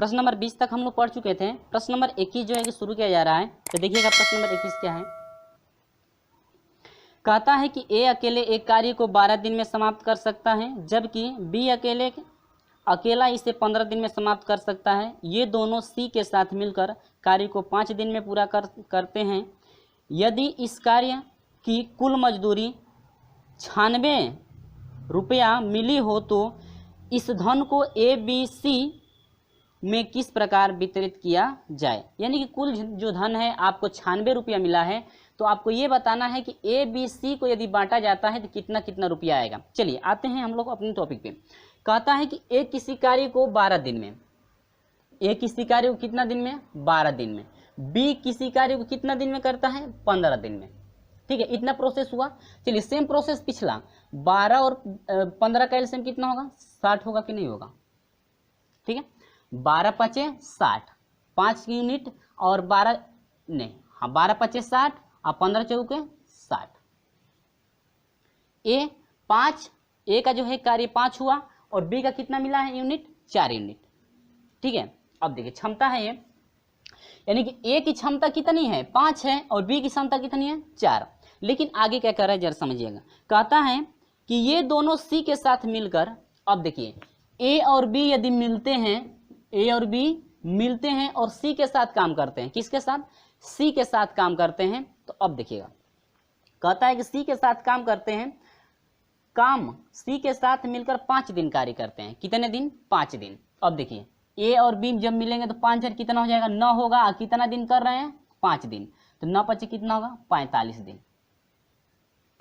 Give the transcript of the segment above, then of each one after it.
प्रश्न नंबर 20 तक हम लोग पढ़ चुके थे। प्रश्न नंबर 21 जो है कि शुरू किया जा रहा है। तो देखिएगा प्रश्न नंबर 21 क्या है। कहता है कि ए अकेले एक कार्य को 12 दिन में समाप्त कर सकता है, जबकि बी अकेला इसे 15 दिन में समाप्त कर सकता है। ये दोनों सी के साथ मिलकर कार्य को 5 दिन में पूरा करते हैं। यदि इस कार्य की कुल मजदूरी 96 रुपया मिली हो तो इस धन को ए बी सी में किस प्रकार वितरित किया जाए। यानी कि कुल जो धन है आपको 96 रुपया मिला है, तो आपको ये बताना है कि ए बी सी को यदि बांटा जाता है तो कितना कितना रुपया आएगा। चलिए आते हैं हम लोग अपने टॉपिक पे। कहता है कि ए किसी कार्य को 12 दिन में, ए किसी कार्य को कितना दिन में, 12 दिन में, बी किसी कार्य को कितना दिन में करता है, 15 दिन में। ठीक है, इतना प्रोसेस हुआ। चलिए सेम प्रोसेस पिछला 12 और 15 का एलसीएम कितना होगा, 60 होगा कि नहीं होगा। ठीक है, 12 पचे 60, 5 यूनिट और 12 नहीं, हाँ 12 पचे 60 और 15 चौके 60। ए 5, ए का जो है कार्य 5 हुआ और बी का कितना मिला है यूनिट, 4 यूनिट। ठीक है, अब देखिए क्षमता है ये, यानी कि ए की क्षमता कितनी है, 5 है और बी की क्षमता कितनी है, 4। लेकिन आगे क्या कर रहा है जरा समझिएगा। कहता है कि ये दोनों सी के साथ मिलकर, अब देखिए ए और बी यदि मिलते हैं, ए और बी मिलते हैं और सी के साथ काम करते हैं, किसके साथ, सी के साथ काम करते हैं। तो अब देखिएगा कहता है कि सी के साथ काम करते हैं, काम सी के साथ मिलकर 5 दिन कार्य करते हैं। कितने दिन, 5 दिन। अब देखिए ए और बी जब मिलेंगे तो 5 कितना हो जाएगा, 9 होगा। कितना दिन कर रहे हैं, 5 दिन। तो 9 पचे कितना होगा, 45 दिन।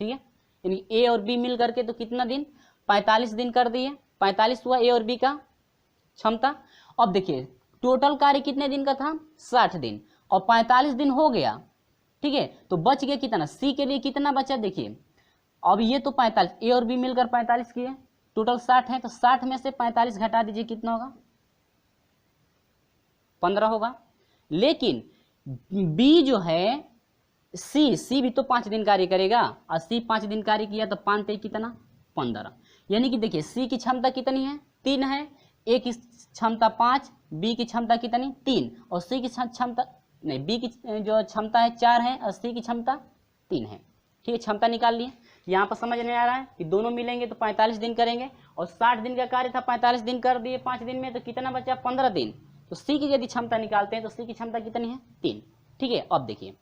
ठीक है, यानी ए और बी मिल करके तो कितना दिन, 45 दिन कर दिए। 45 हुआ ए और बी का क्षमता। अब देखिए टोटल कार्य कितने दिन का था, 60 दिन और 45 दिन हो गया। ठीक है, तो बच गया कितना, सी के लिए कितना बचा, देखिए अब ये तो 45, ए और बी मिलकर 45 किए, टोटल 60 है, तो 60 में से 45 घटा दीजिए, कितना होगा, 15 होगा। लेकिन बी जो है, सी भी तो 5 दिन कार्य करेगा और सी 5 दिन कार्य किया तो 5 पे कितना, 15। यानी कि देखिए सी की क्षमता कितनी है, 3 है, ए की क्षमता 5, बी की क्षमता कितनी, 3 और सी की क्षमता नहीं, बी की जो क्षमता है 4 है और सी की क्षमता 3 है। ठीक है, क्षमता निकाल लिए। यहाँ पर समझ में आ रहा है कि दोनों मिलेंगे तो 45 दिन करेंगे और 60 दिन का कार्य था, 45 दिन कर दिए 5 दिन में, तो कितना बचा, 15 दिन। तो सी की यदि क्षमता निकालते हैं तो सी की क्षमता कितनी है, 3। ठीक है, अब देखिए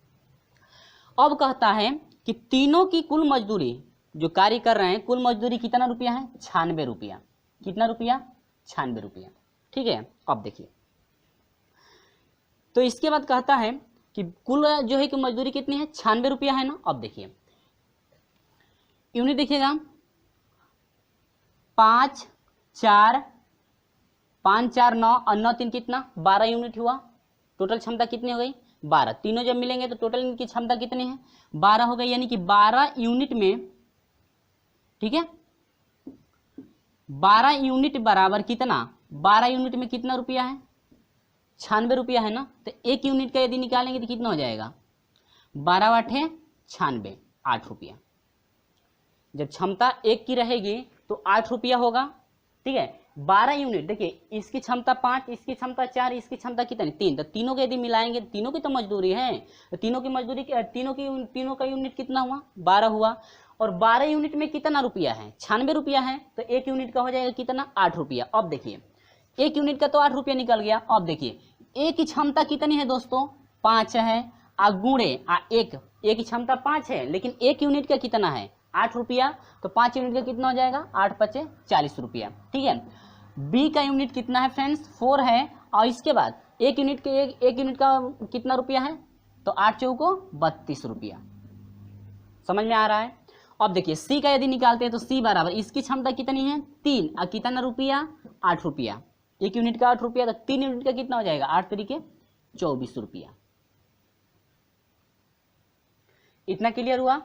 अब कहता है कि तीनों की कुल मजदूरी जो कार्य कर रहे हैं, कुल मजदूरी कितना रुपया है, 96 रुपया। कितना रुपया, 96 रुपया। ठीक है, अब देखिए तो इसके बाद कहता है कि कुल जो है कि मजदूरी कितनी है, 96 रुपया है ना। अब देखिए यूनिट देखिएगा, 5 4 5 4 9 और 9 3 कितना, 12 यूनिट हुआ। टोटल क्षमता कितनी हो गई, 12। तीनों जब मिलेंगे तो टोटल इनकी क्षमता कितनी है, 12 हो गई। यानी कि 12 यूनिट में, ठीक है, 12 यूनिट बराबर कितना, 12 यूनिट में कितना रुपया है, 96 रुपया है ना। तो 1 यूनिट का यदि निकालेंगे तो कितना हो जाएगा, 12 8 96, 8 रुपया। जब क्षमता 1 की रहेगी तो 8 रुपया होगा। ठीक है, 12 यूनिट, देखिए इसकी क्षमता 5, इसकी क्षमता 4, इसकी क्षमता कितनी, 3। तो तीनों के यदि मिलाएंगे, तीनों की तो मजदूरी है, तो तीनों की मजदूरी, तीनों का यूनिट कितना हुआ, 12 हुआ। और 12 यूनिट में कितना रुपया है, 96 रुपया है, तो 1 यूनिट का हो जाएगा कितना, 8 रुपया। अब देखिए 1 यूनिट का तो 8 रुपया निकल गया। अब देखिए ए की क्षमता कितनी है दोस्तों, 5 है, गुणे 1, ए की क्षमता 5 है लेकिन 1 यूनिट का कितना है, 8 रुपया। तो 5 यूनिट का कितना हो जाएगा, 8 पचे 40 रुपया। ठीक है, बी का यूनिट कितना है फ्रेंड्स, 4 है और इसके बाद 1 यूनिट के एक यूनिट का कितना रुपया है, तो 8 चौको 32 रुपया। समझ में आ रहा है। अब देखिए सी का यदि निकालते हैं तो सी बराबर, इसकी क्षमता कितनी है, 3 और कितना रुपया, 8 रुपया। 1 यूनिट का 8 रुपया, तो 3 यूनिट का कितना हो जाएगा, 8 तरीके 24 रुपया। इतना क्लियर हुआ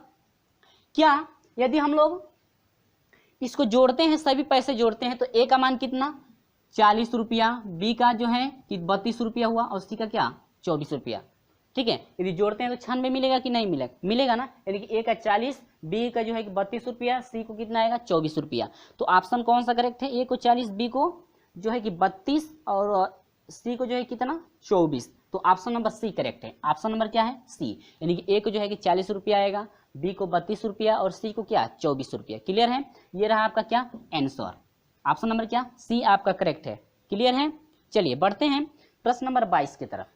क्या। यदि हम लोग इसको जोड़ते हैं, सभी पैसे जोड़ते हैं, तो ए का मान कितना, 40 रुपया, बी का जो है कि 32 रुपया हुआ और सी का क्या, 24 रुपया। ठीक है, यदि जोड़ते हैं तो 96 मिलेगा कि नहीं मिलेगा, मिलेगा ना। यानी कि ए का 40, बी का जो है कि 32 रुपया, सी को कितना आएगा, 24 रुपया। तो ऑप्शन कौन सा करेक्ट है, ए को 40, बी को जो है कि 32 और सी को जो है कितना 24, तो ऑप्शन नंबर सी करेक्ट है। ऑप्शन नंबर क्या है सी, यानी कि ए को जो है कि 40 रुपया आएगा, बी को 32 रुपया और सी को क्या 24 रुपया। क्लियर है, ये रहा आपका क्या आंसर, ऑप्शन नंबर क्या सी आपका करेक्ट है। क्लियर है, चलिए बढ़ते हैं प्रश्न नंबर 22 की तरफ।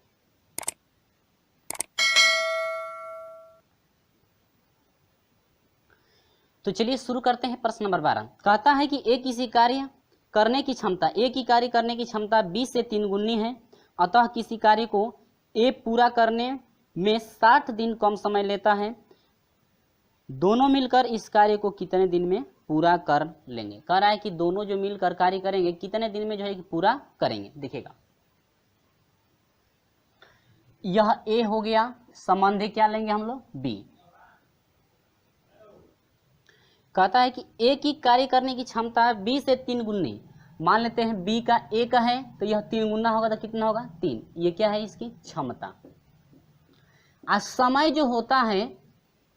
तो चलिए शुरू करते हैं प्रश्न नंबर 12। कहता है कि एक किसी कार्य करने की क्षमता, एक ही कार्य करने की क्षमता 20 से 3 गुनी है, अतः किसी कार्य को ए पूरा करने में 60 दिन कम समय लेता है, दोनों मिलकर इस कार्य को कितने दिन में पूरा कर लेंगे। कह रहा है कि दोनों जो मिलकर कार्य करेंगे कितने दिन में जो है कि पूरा करेंगे। देखिएगा यह ए हो गया, संबंध क्या लेंगे हम लोग बी। कहता है कि ए की कार्य करने की क्षमता 20 से 3 गुनी, मान लेते हैं बी का ए का है तो यह 3 गुना होगा तो कितना होगा 3, ये क्या है इसकी क्षमता। आज समय जो होता है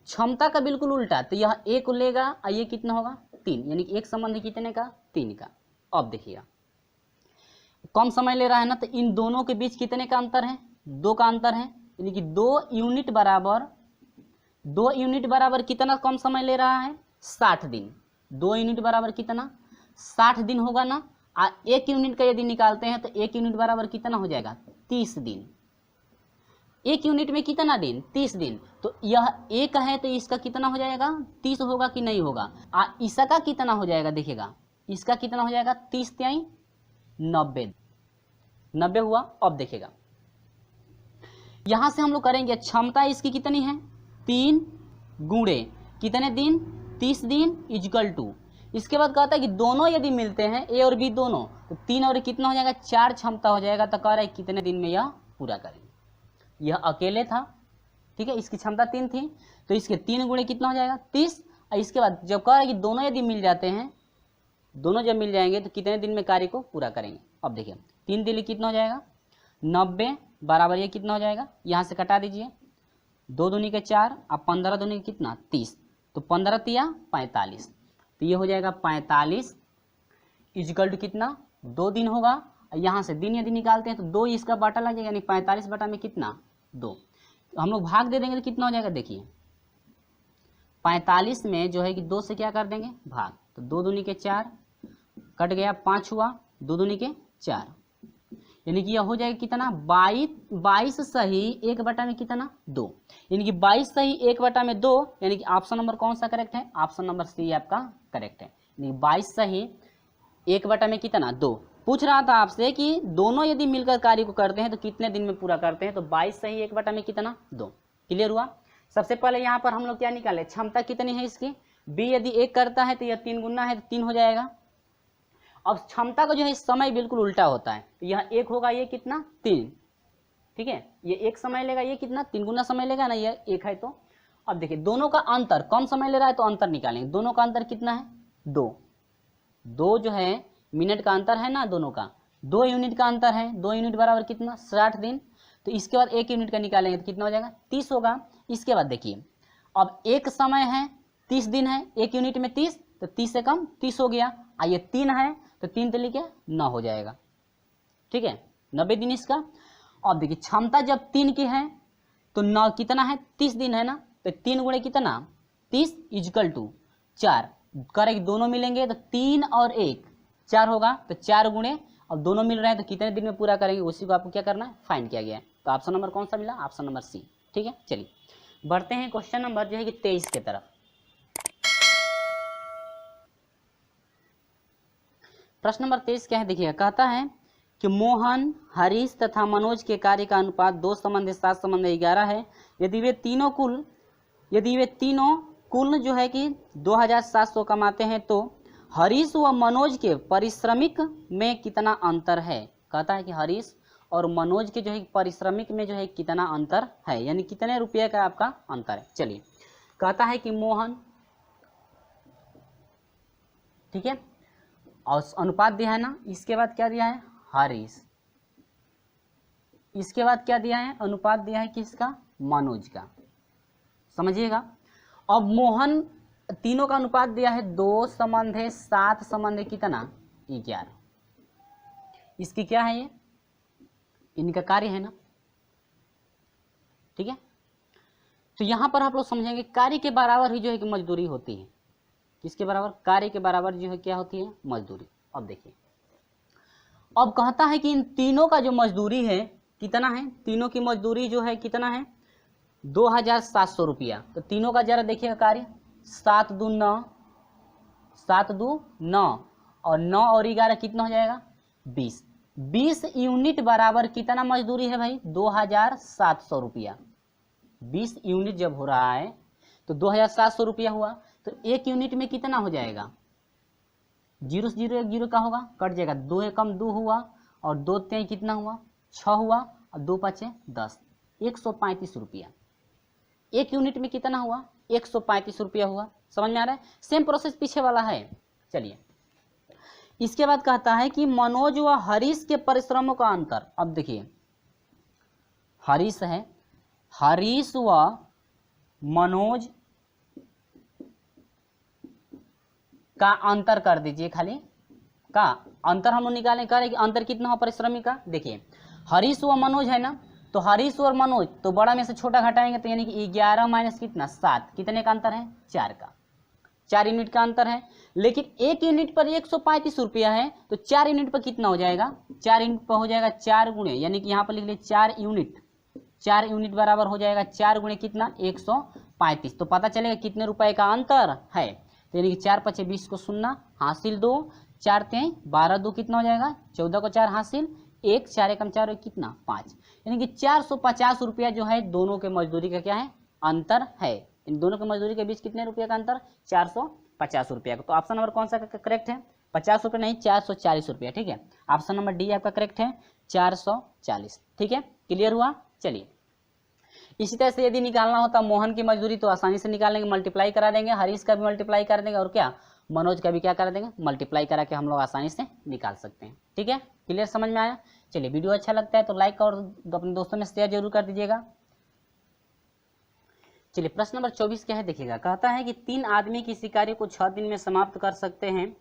क्षमता का बिल्कुल उल्टा, तो यह ए को लेगा और ये कितना होगा 3, यानी कि एक संबंध कितने का 3 का। अब देखिएगा कम समय ले रहा है ना, तो इन दोनों के बीच कितने का अंतर है 2 का अंतर है, यानी कि 2 यूनिट बराबर कितना कम समय ले रहा है 60 दिन। 2 यूनिट बराबर कितना 60 दिन होगा ना, 1 यूनिट का यदि निकालते हैं तो 1 यूनिट बराबर कितना हो जाएगा 30 दिन। 1 यूनिट में कितना दिन 30 दिन, तो यह एक है तो इसका कितना हो जाएगा 30 होगा कि नहीं होगा। इसका कितना हो जाएगा, देखिएगा इसका कितना हो जाएगा 30 त्याई 90 हुआ। अब देखिएगा यहां से हम लोग करेंगे क्षमता इसकी कितनी है 3 गुणे कितने दिन 30 दिन इक्वल टू, इसके बाद कहता है कि दोनों यदि मिलते हैं ए और बी दोनों, तो 3 और कितना हो जाएगा 4 क्षमता हो जाएगा, तो कह रहा है कितने दिन में यह पूरा करेंगे। यह अकेले था, ठीक है, इसकी क्षमता 3 थी, तो इसके 3 गुणे कितना हो जाएगा 30। और इसके बाद जब कह रहा है कि दोनों यदि मिल जाते हैं, दोनों जब मिल जाएंगे तो कितने दिन में कार्य को पूरा करेंगे। अब देखिए 3 दिन कितना हो जाएगा 90 बराबर ये कितना हो जाएगा, यहाँ से कटा दीजिए 2 दूनी के 4 और 15 दूनी के कितना 30, तो 15 तिया 45, तो ये हो जाएगा 45 इक्वल टू कितना 2 दिन होगा। यहाँ से दिन यदि निकालते हैं तो 2 इसका बाटा लग जाएगा, यानी 45 बटा में कितना 2, तो हम लोग भाग दे देंगे तो कितना हो जाएगा, देखिए 45 में जो है कि 2 से क्या कर देंगे भाग, तो 2 दूनी के 4 कट गया 5 हुआ, 2 दूनी के 4, यानी कि यह हो जाएगा कितना 22 सही 1 बटा में कितना 2, यानी कि 22 सही 1 बटा में 2, यानी कि ऑप्शन नंबर कौन सा करेक्ट है, ऑप्शन नंबर सी आपका करेक्ट है। यानी 22 सही 1 बटा में कितना 2। पूछ रहा था आपसे कि दोनों यदि मिलकर कार्य को करते हैं तो कितने दिन में पूरा करते हैं, तो 22 सही 1 बटा में कितना 2। क्लियर हुआ। सबसे पहले यहाँ पर हम लोग क्या निकाले, क्षमता कितनी है इसकी, बी यदि 1 करता है तो यह 3 गुना है तो 3 हो जाएगा। अब क्षमता का जो है समय बिल्कुल उल्टा होता है, तो यह 1 होगा, ये कितना 3, ठीक है, ये 1 समय लेगा, ये कितना 3 गुना समय लेगा ना, ये 1 है। तो अब देखिए दोनों का अंतर, कम समय ले रहा है तो अंतर निकालेंगे, दोनों का अंतर कितना है 2 जो है मिनट का अंतर है ना, दोनों का 2 यूनिट का अंतर है, 2 यूनिट बराबर कितना 60 दिन, तो इसके बाद 1 यूनिट का निकालेंगे तो कितना हो जाएगा 30 होगा। इसके बाद देखिए अब 1 समय है 30 दिन है, 1 यूनिट में 30, तो 30 से कम 30 हो गया, और ये 3 है तो 3 तली के 9 हो जाएगा, ठीक है 90 दिन इसका। अब देखिए क्षमता जब 3 की है तो 9 कितना है 30 दिन है ना, तो 3 गुणे कितना 30 इक्वल टू 4 करेंगे, दोनों मिलेंगे तो 3 और 1 4 होगा, तो 4 गुणे, अब दोनों मिल रहे हैं तो कितने दिन में पूरा करेंगे, उसी को आपको क्या करना है फाइंड किया गया है। तो ऑप्शन नंबर कौन सा मिला, ऑप्शन नंबर सी, ठीक है। चलिए बढ़ते हैं क्वेश्चन नंबर जो है कि 23 की तरफ। प्रश्न नंबर 23 क्या है, देखिएगा कहता है कि मोहन हरीश तथा मनोज के कार्य का अनुपात 2 संबंध 7 संबंध 11 है, यदि वे तीनों कुल जो है कि 2700 कमाते हैं तो हरीश व मनोज के पारिश्रमिक में कितना अंतर है। कहता है कि हरीश और मनोज के जो है पारिश्रमिक में जो है कितना अंतर है, यानी कितने रुपये का आपका अंतर है। चलिए कहता है कि मोहन, ठीक है, और अनुपात दिया है ना, इसके बाद क्या दिया है हरीश, इसके बाद क्या दिया है अनुपात दिया है किसका मनोज का, समझिएगा। अब मोहन तीनों का अनुपात दिया है 2 संबंध 7 संबंध कितना 11, इसकी क्या है ये इनका कार्य है ना, ठीक है। तो यहाँ पर आप लोग समझेंगे कार्य के बराबर ही जो है कि मजदूरी होती है। किसके बराबर? कार्य के बराबर जो है क्या होती है? मजदूरी। अब देखिए, अब कहता है कि इन तीनों का जो मजदूरी है कितना है? तीनों की मजदूरी जो है कितना है? 2700 रुपया। तो तीनों का जरा देखिएगा कार्य, 7 दूनी 9, 7 दूनी 9 और 9 और 11 कितना हो जाएगा? 20। 20 यूनिट बराबर कितना मजदूरी है भाई? 2700 रुपया। 20 यूनिट जब हो रहा है तो 2700 रुपया हुआ। तो एक यूनिट में कितना हो जाएगा? 0 से 0 1 0 का होगा, कट जाएगा। 2 एकम 2 हुआ और 2 3 कितना हुआ? 6 हुआ और 2 5 10, 135 रुपया। एक यूनिट में कितना हुआ? 135 रुपया हुआ। समझ में आ रहा है? सेम प्रोसेस पीछे वाला है। चलिए, इसके बाद कहता है कि मनोज व हरीश के परिश्रमों का अंतर। अब देखिए, हरीश है, हरीश व मनोज का अंतर कर दीजिए, खाली का अंतर हम लोग निकालें, करें कि अंतर कितना हो परिश्रमी का। देखिए, हरीश व मनोज है ना, तो हरीश और मनोज तो बड़ा में से छोटा घटाएंगे तो यानी कि 11 माइनस कितना? 7। कितने का अंतर है? 4 का। 4 यूनिट का अंतर है। लेकिन एक यूनिट पर 135 रुपया है, तो 4 यूनिट पर कितना हो जाएगा? 4 यूनिट पर हो जाएगा 4 गुणे, यानी कि यहाँ पर लिख ले 4 यूनिट। 4 यूनिट बराबर हो जाएगा 4 गुणे कितना? 135। तो पता चलेगा कितने रुपए का अंतर है। तो यानी कि 4 5 20 को 0 हासिल 2, 4 3 12 2 कितना हो जाएगा? 14 को 4 हासिल 1, 4 एकम 4 कितना? 5। यानी कि 450 रुपया जो है दोनों के मजदूरी का क्या है? अंतर है। इन दोनों के मजदूरी के बीच कितने रुपये का अंतर? 450 रुपया का। तो ऑप्शन नंबर कौन सा करेक्ट है? 50 रुपये नहीं, 440 रुपया। ठीक है, ऑप्शन नंबर डी आपका करेक्ट है, 440। ठीक है, क्लियर हुआ? चलिए, इसी तरह से यदि निकालना होता मोहन की मजदूरी तो आसानी से निकाल लेंगे, मल्टीप्लाई करा देंगे। हरीश का भी मल्टीप्लाई कर देंगे और क्या? मनोज का भी क्या कर देंगे? मल्टीप्लाई करा के हम लोग आसानी से निकाल सकते हैं। ठीक है, क्लियर? समझ में आया? चलिए, वीडियो अच्छा लगता है तो लाइक और अपने दोस्तों में शेयर जरूर कर दीजिएगा। चलिए, प्रश्न नंबर 24 क्या है देखिएगा। कहता है कि 3 आदमी किसी कार्य को 6 दिन में समाप्त कर सकते हैं।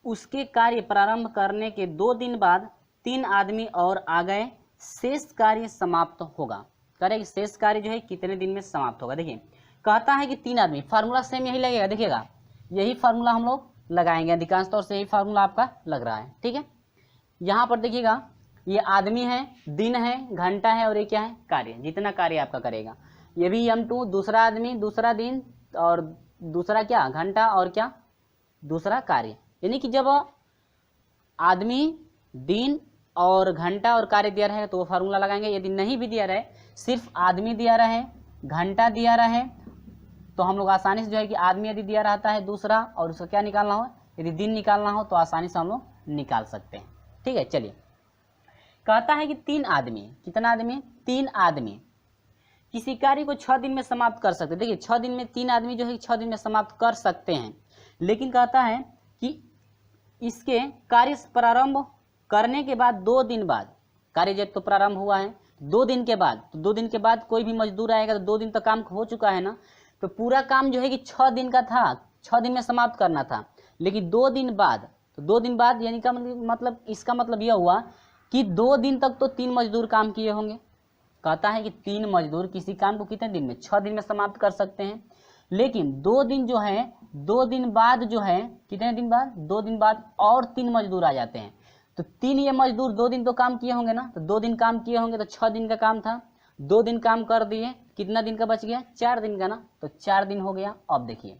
उसके कार्य प्रारंभ करने के 2 दिन बाद 3 आदमी और आ गए, शेष कार्य समाप्त होगा। करें शेष कार्य जो है कितने दिन में समाप्त होगा। देखिए, कहता है कि 3 आदमी, फार्मूला सेम यही लगेगा। देखिएगा, यही फार्मूला हम लोग लगाएंगे, अधिकांश तौर से यही फार्मूला आपका लग रहा है। ठीक है, यहाँ पर देखिएगा, ये आदमी है, दिन है, घंटा है और ये क्या है? कार्य। जितना कार्य आपका करेगा, ये भी M2, दूसरा आदमी, दूसरा दिन और दूसरा क्या? घंटा और क्या? दूसरा कार्य। यानी कि जब आदमी, दिन और घंटा और कार्य दिया रहे तो वो फार्मूला लगाएंगे। यदि नहीं भी दिया रहे, सिर्फ आदमी दिया रहे, घंटा दिया रहे, तो हम लोग आसानी से जो है कि आदमी यदि दिया रहता है दूसरा और उसका क्या निकालना हो, यदि दिन निकालना हो तो आसानी से हम लोग निकाल सकते हैं। ठीक है, चलिए, कहता है कि 3 आदमी, कितना आदमी? 3 आदमी किसी कार्य को 6 दिन में समाप्त कर सकते हैं। देखिए, 6 दिन में 3 आदमी जो है 6 दिन में समाप्त कर सकते हैं, लेकिन कहता है कि इसके कार्य प्रारंभ करने के बाद 2 दिन बाद, कार्य जब तो प्रारंभ हुआ है 2 दिन के बाद, तो 2 दिन के बाद कोई भी मजदूर आएगा तो 2 दिन तक काम हो चुका है ना, तो पूरा काम जो है कि 6 दिन का था, 6 दिन में समाप्त करना था। लेकिन 2 दिन बाद, तो 2 दिन बाद यानी का मतलब इसका मतलब यह हुआ कि 2 दिन तक तो 3 मजदूर काम किए होंगे। कहता है कि 3 मजदूर किसी काम को कितने दिन में? 6 दिन में समाप्त कर सकते हैं। लेकिन 2 दिन जो है, 2 दिन बाद जो है, कितने दिन बाद? 2 दिन बाद और 3 मजदूर आ जाते हैं। तो 3 ये मजदूर 2 दिन तो काम किए होंगे ना, तो 2 दिन काम किए होंगे तो 6 दिन का काम था, 2 दिन काम कर दिए, कितना दिन का बच गया? 4 दिन का ना, तो 4 दिन हो गया। अब देखिए,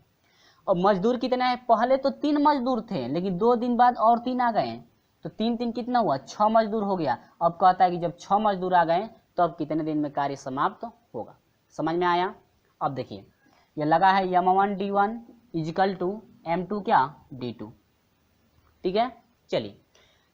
और मजदूर कितना है? पहले तो 3 मजदूर थे, लेकिन 2 दिन बाद और 3 आ गए, तो 3 3 कितना हुआ? 6 मजदूर हो गया। अब कहता है कि जब 6 मजदूर आ गए तो अब कितने दिन में कार्य समाप्त होगा। समझ में आया? अब देखिए, ये लगा है M1 D1 is equal to M2 क्या? D2। ठीक है, चलिए,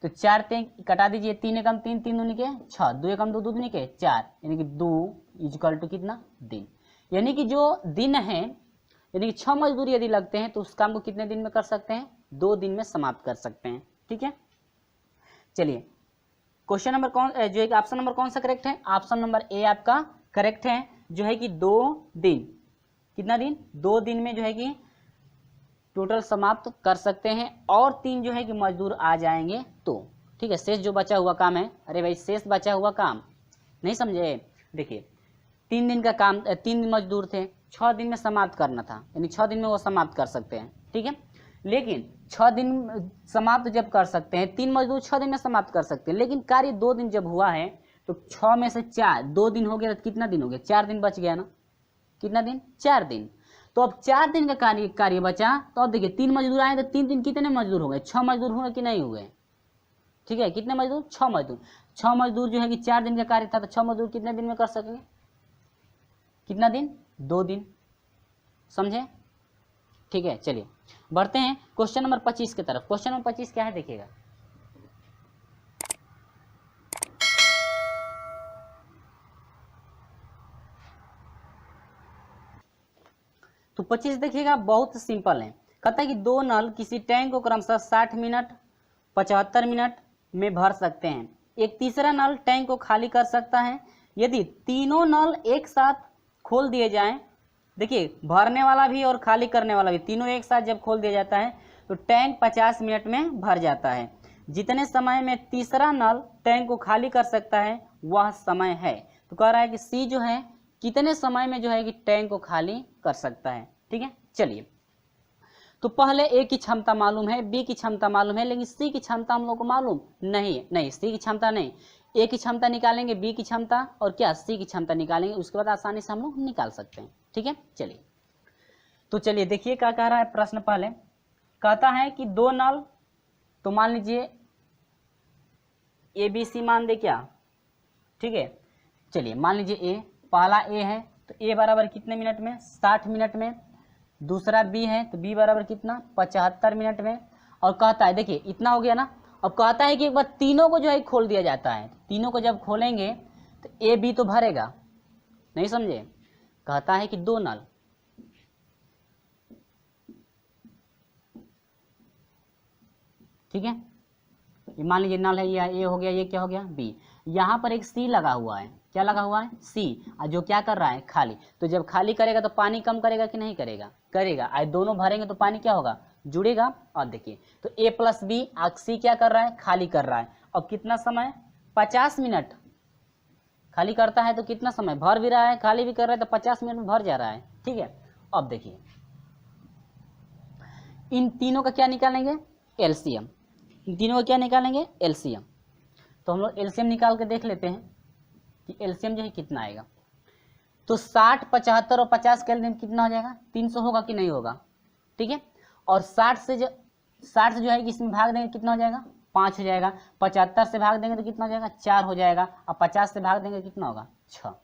तो 4 3 कटा दीजिए, 3 एकम 3, 3 दूनी के 6, 2 एकम 2, 2 दूनी के 4, यानी कि 2 इजिकल टू कितना? दिन। यानी कि जो दिन है, यानी कि 6 मजदूर यदि लगते हैं तो उस काम को कितने दिन में कर सकते हैं? 2 दिन में समाप्त कर सकते हैं। ठीक है, चलिए, क्वेश्चन नंबर कौन जो है कि ऑप्शन नंबर कौन सा करेक्ट है? ऑप्शन नंबर ए आपका करेक्ट है, जो है कि 2 दिन, कितना दिन? 2 दिन में जो है कि टोटल समाप्त कर सकते हैं और 3 जो है कि मजदूर आ जाएंगे तो। ठीक ठीक है, शेष जो बचा हुआ काम है, अरे भाई शेष बचा हुआ काम नहीं समझे। देखिए 3 दिन का काम, 3 दिन मजदूर थे, 6 दिन में समाप्त करना था, यानी 6 दिन में वो समाप्त कर सकते हैं, ठीक है। लेकिन 6 दिन समाप्त जब कर सकते हैं, 3 मजदूर 6 दिन में समाप्त कर सकते हैं, लेकिन कार्य 2 दिन जब हुआ है तो 6 में से 4, 2 दिन हो गया तो कितना दिन हो गया, 4 दिन बच गया ना, कितना दिन, 4 दिन। तो अब 4 दिन का कार्य बचा, तो अब देखिए 3 मजदूर आए तो 3 दिन कितने मजदूर हो गए, 6 मजदूर हुए कि नहीं हुए, ठीक है। कितने मजदूर, 6 मजदूर। 6 मजदूर जो है कि 4 दिन का कार्य था, तो 6 मजदूर कितने दिन में कर सकेंगे, कितना दिन, 2 दिन, समझे, ठीक है। चलिए बढ़ते हैं क्वेश्चन नंबर 25 की तरफ। क्वेश्चन नंबर 25 क्या है देखिएगा, तो 25 देखिएगा, बहुत सिंपल है। कहता है कि 2 नल किसी टैंक को क्रमशः 60 मिनट 75 मिनट में भर सकते हैं। एक तीसरा नल टैंक को खाली कर सकता है। यदि तीनों नल एक साथ खोल दिए जाएं, देखिए भरने वाला भी और खाली करने वाला भी, तीनों एक साथ जब खोल दिया जाता है तो टैंक 50 मिनट में भर जाता है। जितने समय में तीसरा नल टैंक को खाली कर सकता है वह समय है। तो कह रहा है कि सी जो है कितने समय में जो है कि टैंक को खाली कर सकता है, ठीक है। चलिए तो पहले ए की क्षमता मालूम है, बी की क्षमता मालूम है, लेकिन सी की क्षमता हम लोग को मालूम नहीं, सी की क्षमता नहीं, ए की क्षमता निकालेंगे, बी की क्षमता और क्या सी की क्षमता निकालेंगे, उसके बाद आसानी से हम लोग निकाल सकते हैं, ठीक है। चलिए तो चलिए देखिए क्या कह रहा है प्रश्न। पहले कहता है कि 2 नल, तो मान लीजिए ए बी सी मान दे क्या, ठीक है। चलिए मान लीजिए ए, पहला ए है तो ए बराबर कितने मिनट में, 60 मिनट में। दूसरा बी है तो बी बराबर कितना, 75 मिनट में। और कहता है देखिए इतना हो गया ना, अब कहता है कि एक बार तीनों को जो है खोल दिया जाता है। तीनों को जब खोलेंगे तो ए बी तो भरेगा, नहीं समझे। कहता है कि 2 नल, ठीक है, ये मान लीजिए नल है, ये ए हो गया, ये क्या हो गया बी। यहाँ पर एक सी लगा हुआ है, क्या लगा हुआ है, सी, और जो क्या कर रहा है, खाली। तो जब खाली करेगा तो पानी कम करेगा कि नहीं करेगा, करेगा। आज दोनों भरेंगे तो पानी क्या होगा, जुड़ेगा। और देखिए तो ए प्लस बी, सी क्या कर रहा है, खाली कर रहा है। अब कितना समय, 50 मिनट खाली करता है तो कितना समय, भर भी रहा है खाली भी कर रहा है, तो 50 मिनट में भर जा रहा है, ठीक है। अब देखिए इन तीनों का क्या निकालेंगे, एलसीएम। इन तीनों का क्या निकालेंगे, एलसीएम। तो हम लोग एलसीएम निकाल के देख लेते हैं कि एलसीएम जो है कितना आएगा। तो 60 75 और 50 का एलसीएम कितना हो जाएगा, 300 होगा कि नहीं होगा, ठीक है। और 60 से जो है कि इसमें भाग देंगे कितना हो जाएगा, 5 हो जाएगा। 75 से भाग देंगे तो कितना हो जाएगा, 4 हो जाएगा। और 50 से भाग देंगे कितना होगा, 6।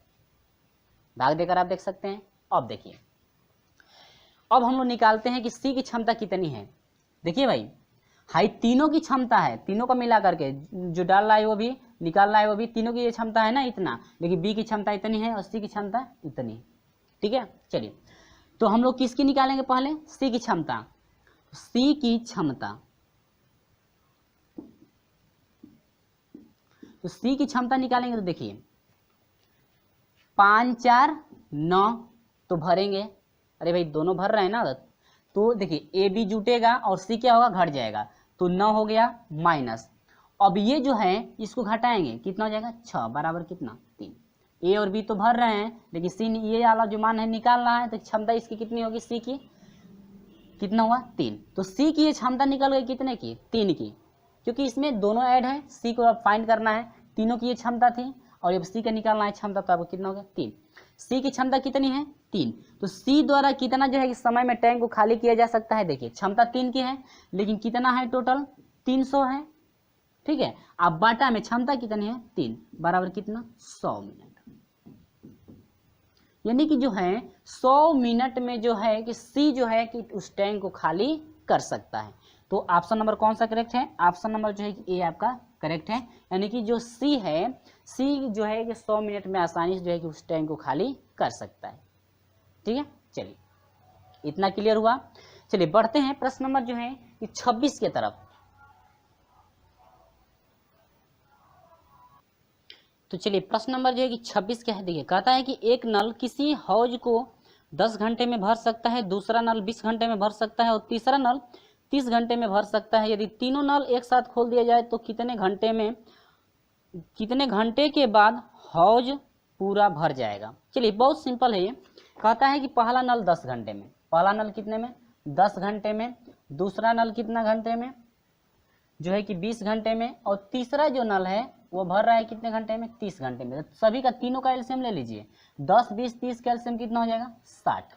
भाग देकर आप देख सकते हैं। अब देखिए अब हम लोग निकालते हैं कि सी की क्षमता कितनी है। देखिए भाई हाई तीनों की क्षमता है, तीनों को मिला करके जो डाल रहा है वो भी, निकाल रहा है वो भी, तीनों की ये क्षमता है ना इतना, लेकिन बी की क्षमता इतनी है और सी की क्षमता इतनी, ठीक है। चलिए तो हम लोग किसकी निकालेंगे, पहले सी की क्षमता। सी की क्षमता, तो सी की क्षमता निकालेंगे तो देखिए 5 4 9 तो भरेंगे, अरे भाई दोनों भर रहे हैं ना, तो देखिए ए बी जुटेगा और सी क्या होगा, घट जाएगा। तो 9 हो गया माइनस। अब ये जो है इसको घटाएंगे, कितना हो जाएगा, 6 बराबर कितना, 3। ए और बी तो भर रहे हैं, लेकिन सी ये वाला जो मान है निकाल रहा है, तो क्षमता इसकी कितनी होगी, सी की कितना हुआ, 3। तो सी की ये क्षमता निकल गई कितने की, 3 की, क्योंकि इसमें दोनों ऐड है। सी को अब फाइंड करना है, तीनों की ये क्षमता थी और अब सी का निकालना है क्षमता, तो आपको कितना हो गया, 3। सी की क्षमता कितनी है, 3। तो सी द्वारा कितना जो है इस समय में टैंक को खाली किया जा सकता है, देखिए क्षमता 3 की है, लेकिन कितना है टोटल, 300 है, ठीक है। अब बाटा में क्षमता कितनी है, 3 बराबर कितना, 100 मिनट। यानी कि जो है 100 मिनट में जो है कि सी जो है कि उस टैंक को खाली कर सकता है। तो ऑप्शन नंबर कौन सा करेक्ट है, ऑप्शन नंबर जो है कि ए आपका करेक्ट है। यानी कि जो सी है, सी जो है कि 100 मिनट में आसानी से जो है कि उस टैंक को खाली कर सकता है, ठीक है। चलिए इतना क्लियर हुआ। चलिए बढ़ते हैं प्रश्न नंबर जो है कि 26 की तरफ। तो चलिए प्रश्न नंबर जो है कि 26 क्या है, देखिए कहता है कि एक नल किसी हौज को 10 घंटे में भर सकता है, दूसरा नल 20 घंटे में भर सकता है और तीसरा नल 30 घंटे में भर सकता है। यदि तीनों नल एक साथ खोल दिया जाए तो कितने घंटे के बाद हौज पूरा भर जाएगा। चलिए बहुत सिंपल है ये। कहता है कि पहला नल 10 घंटे में, पहला नल कितने में 10 घंटे में, दूसरा नल कितना घंटे में जो है कि 20 घंटे में, और तीसरा जो नल है वो भर रहा है कितने घंटे में 30 घंटे में। तो सभी का तीनों का एलसीएम ले लीजिए, 10 20 30 का एलसीएम कितना हो जाएगा 60।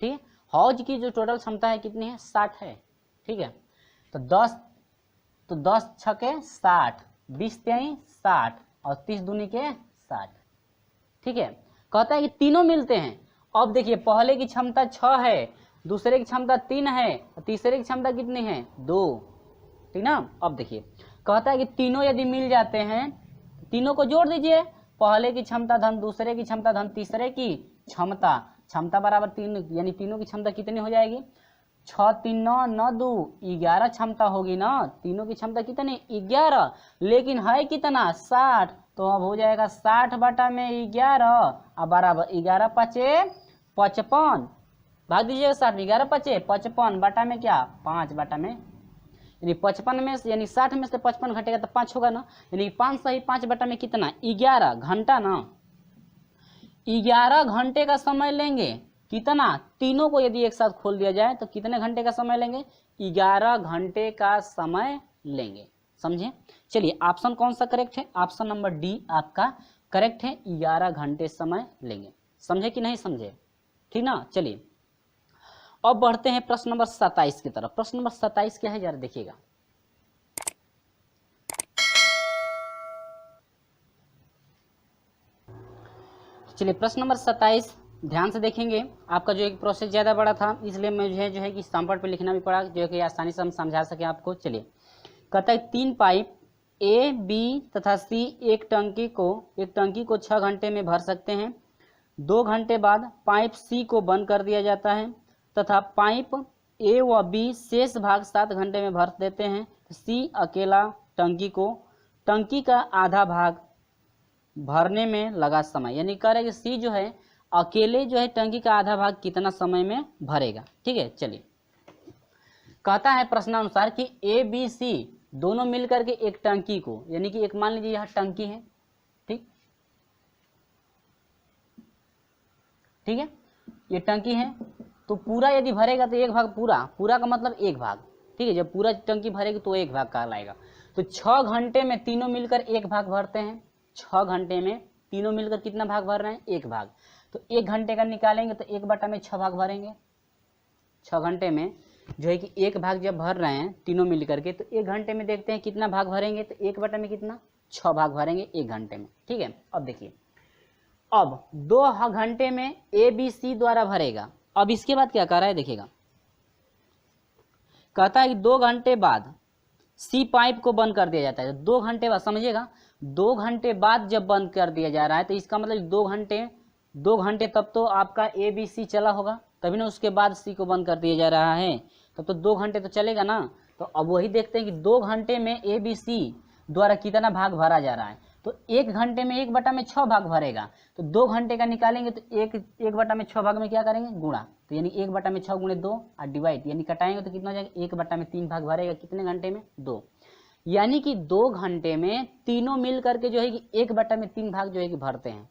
ठीक है, हौज की जो टोटल क्षमता है कितनी है 60 है। ठीक है, तो 10 छके 60, 20 तेई 60 और 30 दूनी के 60। ठीक है, कहता है कि तीनों मिलते हैं। अब देखिए पहले की क्षमता 6 है, दूसरे की क्षमता 3 है, और तीसरे की क्षमता कितनी है 2। ठीक ना। अब देखिए कहता है कि तीनों यदि मिल जाते हैं, तीनों को जोड़ दीजिए, पहले की क्षमता धन दूसरे की क्षमता धन तीसरे की क्षमता बराबर 3, यानी तीनों की क्षमता कितनी हो जाएगी 6 3 9 9 2 11 क्षमता होगी ना। तीनों की क्षमता कितनी 11, लेकिन है कितना 60, तो अब हो जाएगा 60 बटा में 11 और बराबर 11 पचे 55, भाग दीजिएगा 60 11 पचे 55 बटा में क्या 5 बटा में, यानी 55 में से यानी 60 में से 55 घटेगा तो 5 होगा ना, यानी 5 सही 5 बटा में कितना 11 घंटा ना। 11 घंटे का समय लेंगे कितना, तीनों को यदि एक साथ खोल दिया जाए तो कितने घंटे का समय लेंगे 11 घंटे का समय लेंगे। समझे। चलिए ऑप्शन कौन सा करेक्ट है, ऑप्शन नंबर डी आपका करेक्ट है, 11 घंटे समय लेंगे। समझे कि नहीं समझे। ठीक ना। चलिए अब बढ़ते हैं प्रश्न नंबर 27 की तरफ। प्रश्न नंबर 27 क्या है जरा देखिएगा। चलिए प्रश्न नंबर 27 ध्यान से देखेंगे। आपका जो एक प्रोसेस ज़्यादा बड़ा था इसलिए मुझे जो है कि स्टैम्पर पे लिखना भी पड़ा, जो कि आसानी से हम समझा सके आपको। चलिए कहता है 3 पाइप ए बी तथा सी एक टंकी को 6 घंटे में भर सकते हैं। 2 घंटे बाद पाइप सी को बंद कर दिया जाता है तथा पाइप ए व बी शेष भाग 7 घंटे में भर देते हैं। सी अकेला टंकी का आधा भाग भरने में लगा समय, यानी कह रहे हैं कि सी जो है अकेले जो है टंकी का आधा भाग कितना समय में भरेगा। ठीक है। चलिए कहता है प्रश्नानुसार कि ए बी सी दोनों मिलकर के एक टंकी को, यानी कि एक मान लीजिए यह टंकी है, ठीक है, ये टंकी है, तो पूरा यदि भरेगा तो एक भाग पूरा का मतलब एक भाग। ठीक है, जब पूरा टंकी भरेगी तो एक भाग कहलाएगा। तो 6 घंटे में तीनों मिलकर एक भाग भरते हैं। 6 घंटे में तीनों मिलकर कितना भाग भर रहे हैं एक भाग। तो 1 घंटे का निकालेंगे तो 1 बटा में 6 भाग भरेंगे। 6 घंटे में जो है कि एक भाग जब भर रहे हैं तीनों मिलकर के, तो 1 घंटे में देखते हैं कितना भाग भरेंगे, तो 1 बटा में कितना 6 भाग भरेंगे 1 घंटे में। ठीक है। अब देखिए अब 2 घंटे में ए बी सी द्वारा भरेगा। अब इसके बाद क्या कर रहा है देखिएगा, कहता है कि 2 घंटे बाद सी पाइप को बंद कर दिया जाता है। 2 घंटे बाद, समझिएगा 2 घंटे बाद जब बंद कर दिया जा रहा है तो इसका मतलब 2 घंटे तब तो आपका ए बी सी चला होगा, तभी ना उसके बाद सी को बंद कर दिया जा रहा है, तब तो 2 घंटे तो चलेगा ना। तो अब वही देखते हैं कि 2 घंटे में ए बी सी द्वारा कितना भाग भरा जा रहा है। तो 1 घंटे में 1 बटा में 6 भाग भरेगा। तो 2 घंटे का निकालेंगे तो 1 बटा में 6 भाग में क्या करेंगे गुणा, तो यानी 1 बटा में 6 गुणे 2 और डिवाइड, यानी कटाएंगे तो कितना हो जाएगा 1 बटा में 3 भाग भरेगा कितने घंटे में 2, यानी कि 2 घंटे में तीनों मिल करके जो है कि 1 बटा में 3 भाग जो है कि भरते हैं।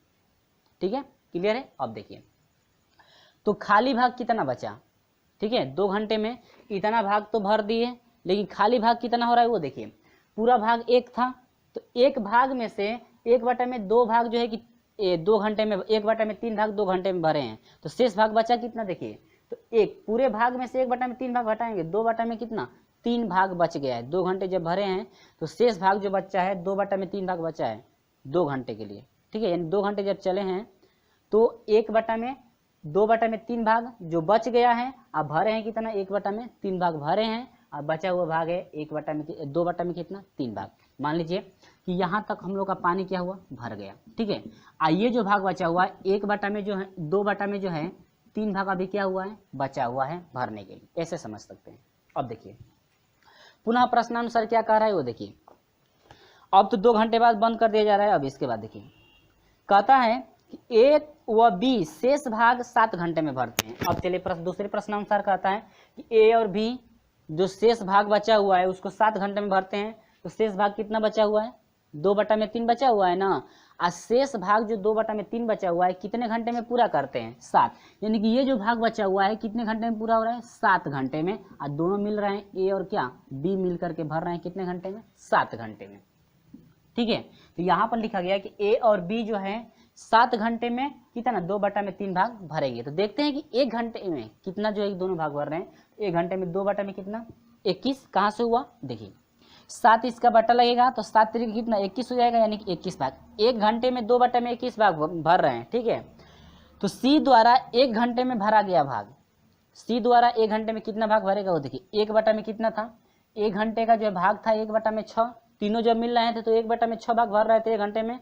ठीक है, क्लियर है। अब देखिए तो खाली भाग कितना बचा। ठीक है, 2 घंटे में इतना भाग तो भर दिए, लेकिन खाली भाग कितना हो रहा है वो देखिए। पूरा भाग 1 था, तो 1 भाग में से 1 बटा में 2 भाग जो है कि 2 घंटे में 1 बटा में 3 भाग 2 घंटे में भरे हैं, तो शेष भाग बचा कितना देखिए। तो 1 पूरे भाग में से 1 बटा में 3 भाग घटाएंगे, 2 बटा में कितना 3 भाग बच गया है। 2 घंटे जब भरे हैं तो शेष भाग जो बचा है 2 बटा में 3 भाग बचा है 2 घंटे के लिए। ठीक है, यानी 2 घंटे जब चले हैं तो 1 बटा में 2 बटा में 3 भाग जो बच गया है, आप भरे हैं कितना 1 बटा में 3 भाग भरे हैं, और बचा हुआ भाग है 1 बटा में 2 बटा में कितना 3 भाग। मान लीजिए कि यहाँ तक हम लोग का पानी क्या हुआ भर गया। ठीक है, ये जो भाग बचा हुआ है 1 बटा में जो है 2 बटा में जो है 3 भाग अभी क्या हुआ है बचा हुआ है भरने के लिए, ऐसे समझ सकते हैं। अब देखिए पुनः प्रश्नानुसार क्या कह रहा है वो देखिए। अब तो 2 घंटे बाद बंद कर दिया जा रहा है। अब इसके बाद देखिए कहता है कि ए व बी शेष भाग 7 घंटे में भरते हैं। अब चलिए दूसरे प्रश्नानुसार कहता है कि ए और बी जो शेष भाग बचा हुआ है उसको 7 घंटे में भरते हैं, तो शेष भाग कितना बचा हुआ है, 2/3 बचा हुआ है ना। और शेष भाग जो 2/3 बचा हुआ है कितने घंटे में पूरा करते हैं, 7। यानी कि ये जो भाग बचा हुआ है कितने घंटे में पूरा हो रहा है, 7 घंटे में। और दोनों मिल रहे हैं, ए और क्या बी मिल करके भर रहे हैं कितने घंटे में, 7 घंटे में। ठीक है, तो यहाँ पर लिखा गया कि ए और बी जो है 7 घंटे में कितना 2/3 भाग भरेंगे। तो देखते हैं कि 1 घंटे में कितना जो है दोनों भाग भर रहे हैं। 1 घंटे में 2 बटा में कितना 21, कहाँ से हुआ देखिए 7 इसका बटा लगेगा तो 7 तरीके कितना 21 हो जाएगा, यानी कि 21 भाग। 1 घंटे में 2/21 भाग भर रहे हैं। ठीक है, तो सी द्वारा 1 घंटे में भरा गया भाग, सी द्वारा 1 घंटे में कितना भाग भरेगा वो देखिए 1 बटा में कितना था, 1 घंटे का जो भाग था 1/6। तीनों जब मिल रहे थे तो 1/6 भाग भर रहे थे 1 घंटे में।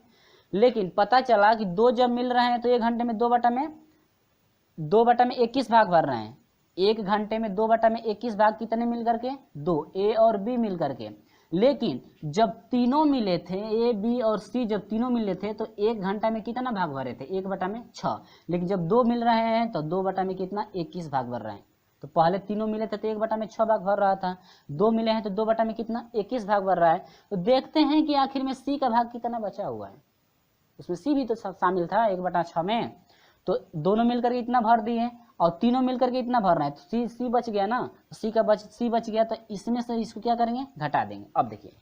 लेकिन पता चला कि 2 जब मिल रहे हैं तो 1 घंटे में 2/21 भाग भर रहे हैं। 1 घंटे में 2/21 भाग कितने मिल करके 2, ए और बी मिल करके। लेकिन जब तीनों मिले थे, ए बी और सी जब तीनों मिले थे तो 1 घंटा में कितना भाग भरे थे 1/6। लेकिन जब 2 मिल रहे हैं तो 2 बटा में कितना 21 भाग भर रहे हैं। तो पहले तीनों मिले थे तो 1/6 भाग भर रहा था, 2 मिले हैं तो 2 बटा में कितना 21 भाग भर रहा है। तो देखते हैं कि आखिर में सी का भाग कितना बचा हुआ है। उसमें सी भी तो शामिल था 1/6 में, तो दोनों मिलकर के इतना भर दिए और तीनों मिलकर के इतना भर रहे हैं, तो सी बच गया ना, सी बच गया तो इसमें से इसको क्या करेंगे घटा देंगे। अब देखिए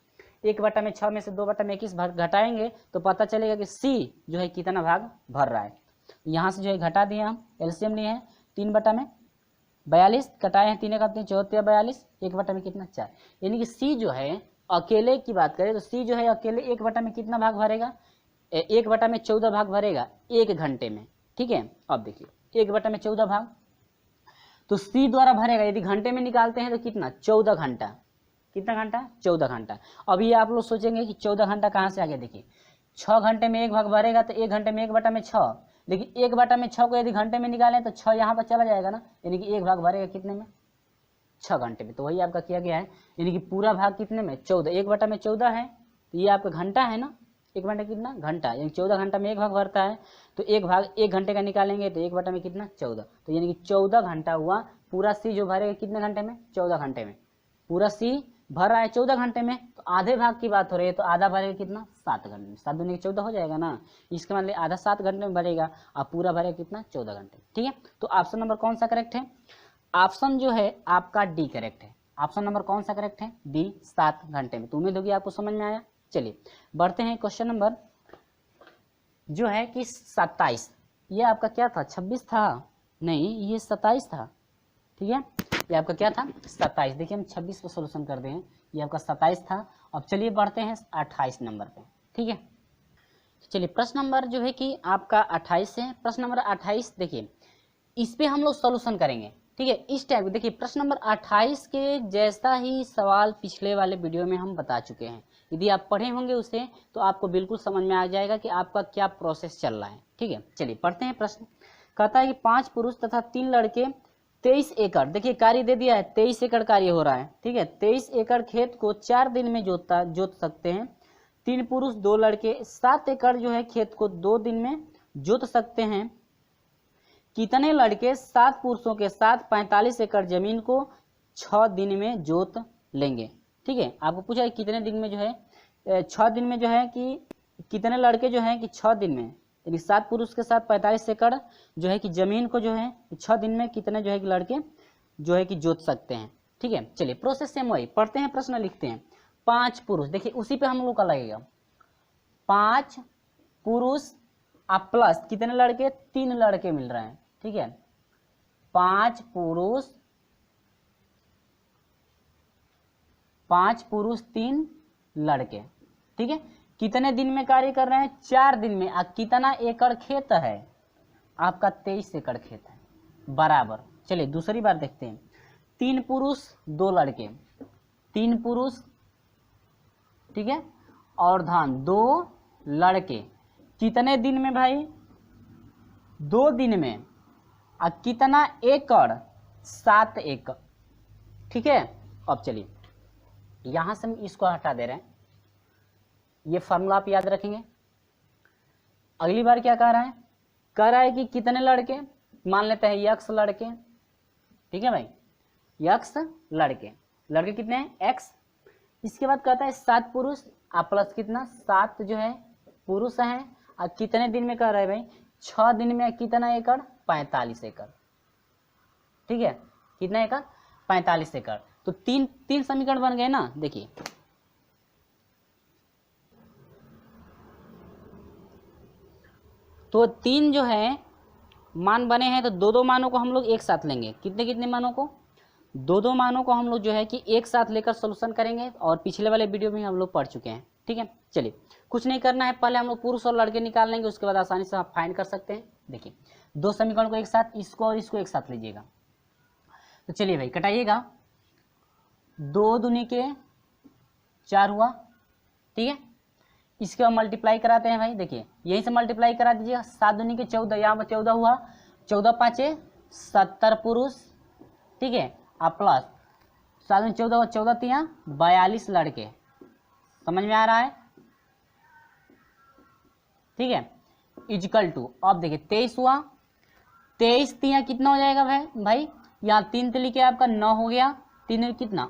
1/6 में से 2/21 भाग घटाएंगे तो पता चलेगा कि सी जो है कितना भाग भर रहा है। यहाँ से जो है घटा दिए, हम एलसीएम लिए हैं 3/42 कटाए हैं, 3 का 3 14 42, 1 में कितना 4। यानी कि सी जो है अकेले की बात करें तो सी जो है अकेले 1 में कितना भाग भरेगा, 1/14 भाग भरेगा 1 घंटे में। ठीक है, अब देखिए 1/14 भाग तो सी द्वारा भरेगा, यदि घंटे में निकालते हैं तो कितना 14 घंटा, कितना घंटा 14 घंटा। अब ये आप लोग सोचेंगे कि 14 घंटा कहाँ से आ गया, देखिए 6 घंटे में 1 भाग भरेगा तो 1 घंटे में 1/6, लेकिन 1/6 को यदि घंटे में निकालें तो 6 यहाँ पर चला जाएगा ना, यानी कि 1 भाग भरेगा कितने में 6 घंटे में। तो वही आपका किया गया है, यानी कि पूरा भाग कितने में 14, 1/14 है तो ये आपका घंटा है ना, 1 घंटा कितना घंटा, यानी 14 घंटा में 1 भाग भरता है। तो 1 भाग 1 घंटे का निकालेंगे तो 1 में कितना 14, तो यानी कि 14 घंटा हुआ। पूरा सी जो भरेगा कितने घंटे में 14 घंटे में, पूरा सी भर रहा है 14 घंटे में। तो आधे भाग की बात हो रही है तो आधा भरेगा कितना 7 घंटे में, 7 दूनी 14 हो जाएगा ना, इसका मतलब आधा 7 घंटे में भरेगा और पूरा भरेगा कितना 14 घंटे। ठीक है, तो ऑप्शन नंबर कौन सा करेक्ट है, ऑप्शन जो है आपका डी करेक्ट है। ऑप्शन नंबर कौन सा करेक्ट है, डी 7 घंटे में। तो उम्मीद होगी आपको समझ में आया। चलिए बढ़ते हैं क्वेश्चन नंबर जो है कि 27। ये आपका क्या था 26 था, नहीं ये 27 था। ठीक है, ये आपका क्या था 27। देखिए हम 26 पर सोल्यूशन कर दें, ये आपका 27 था। अब चलिए बढ़ते हैं 28 नंबर पे। ठीक है, तो चलिए प्रश्न नंबर जो है कि आपका 28 है। प्रश्न नंबर 28 देखिए इस पे हम लोग सोल्यूशन करेंगे। ठीक है, इस टाइप देखिए प्रश्न नंबर 28 के जैसा ही सवाल पिछले वाले वीडियो में हम बता चुके हैं। यदि आप पढ़े होंगे उसे तो आपको बिल्कुल समझ में आ जाएगा कि आपका क्या प्रोसेस चल रहा है। ठीक है, चलिए पढ़ते हैं प्रश्न। कहता है कि 5 पुरुष तथा 3 लड़के 23 एकड़, देखिए कार्य दे दिया है 23 एकड़ कार्य हो रहा है। ठीक है, 23 एकड़ खेत को 4 दिन में जोत सकते हैं। 3 पुरुष 2 लड़के 7 एकड़ जो है खेत को 2 दिन में जोत सकते हैं। कितने लड़के 7 पुरुषों के साथ 45 एकड़ जमीन को 6 दिन में जोत लेंगे। ठीक है, आपको पूछा है कितने दिन में जो है 6 दिन में जो है कि कितने लड़के जो है कि 6 दिन में, यानी 7 पुरुष के साथ 45 एकड़ जो है कि जमीन को जो है 6 दिन में कितने जो है कि लड़के जो है कि जोत सकते हैं। ठीक है, चलिए प्रोसेस सेम वही पढ़ते हैं, प्रश्न लिखते हैं। 5 पुरुष, देखिए उसी पे हम लोग का लगेगा 5 पुरुष आप प्लस कितने लड़के 3 लड़के मिल रहे हैं। ठीक है, 5 पुरुष 3 लड़के। ठीक है, कितने दिन में कार्य कर रहे हैं 4 दिन में। कितना एकड़ खेत है आपका 23 एकड़ खेत है बराबर। चलिए दूसरी बार देखते हैं। 3 पुरुष 2 लड़के, 3 पुरुष ठीक है और धान 2 लड़के कितने दिन में भाई 2 दिन में। कितना एकड़ 7 एकड़। ठीक है, अब चलिए यहां से हम इसको हटा दे रहे हैं, ये फॉर्मूला आप याद रखेंगे। अगली बार क्या कह रहा है कि कितने लड़के, मान लेते हैं x लड़के। ठीक है भाई, x लड़के लड़के कितने हैं x। इसके बाद कहता है 7 पुरुष प्लस कितना 7 जो है पुरुष हैं और कितने दिन में कर रहे हैं भाई 6 दिन में कितना एकड़ 45 एकड़। ठीक है कितना एकड़ 45 एकड़। तो तीन समीकरण बन गए ना। देखिए तो 3 जो है मान बने हैं तो दो मानों को हम लोग एक साथ लेंगे। कितने मानों को दो मानों को हम लोग जो है कि एक साथ लेकर सोल्यूशन करेंगे और पिछले वाले वीडियो में हम लोग पढ़ चुके हैं। ठीक है चलिए कुछ नहीं करना है, पहले हम लोग पुरुष और लड़के निकाल लेंगे, उसके बाद आसानी से आप फाइंड कर सकते हैं। देखिए दो समीकरण को एक साथ, इसको और इसको एक साथ लीजिएगा। तो चलिए भाई कटाइएगा, 2 दूनी के 4 हुआ। ठीक है इसके बाद मल्टीप्लाई कराते हैं भाई। देखिए यहीं से मल्टीप्लाई करा दीजिएगा, 7 दूनी के 14, यहाँ पर 14 हुआ, 14 पाँचे 70 पुरुष। ठीक है आप प्लस 7 दूनी 14 हुआ, 14 तिया 42 लड़के। समझ में आ रहा है। ठीक है इजिकल टू अब देखिए 23 हुआ, 23 तिया कितना हो जाएगा भाई यहाँ 3 तिली के आपका 9 हो गया, 3 कितना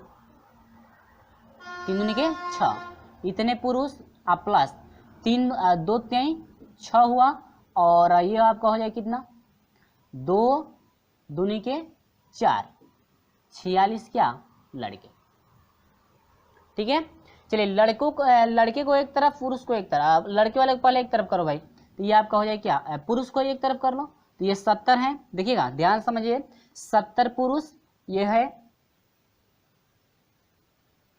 3 दूनी के 6 इतने पुरुष आप प्लस 3 2 3 6 हुआ और ये आपका हो जाए कितना 2 दूनी के 4 46 क्या लड़के। ठीक है चलिए लड़के को एक तरफ पुरुष को एक तरफ, लड़के वाले को पहले एक तरफ करो भाई। तो ये आपका हो जाए क्या पुरुष को एक तरफ कर लो तो ये 70 है। देखिएगा ध्यान समझिए 70 पुरुष ये है।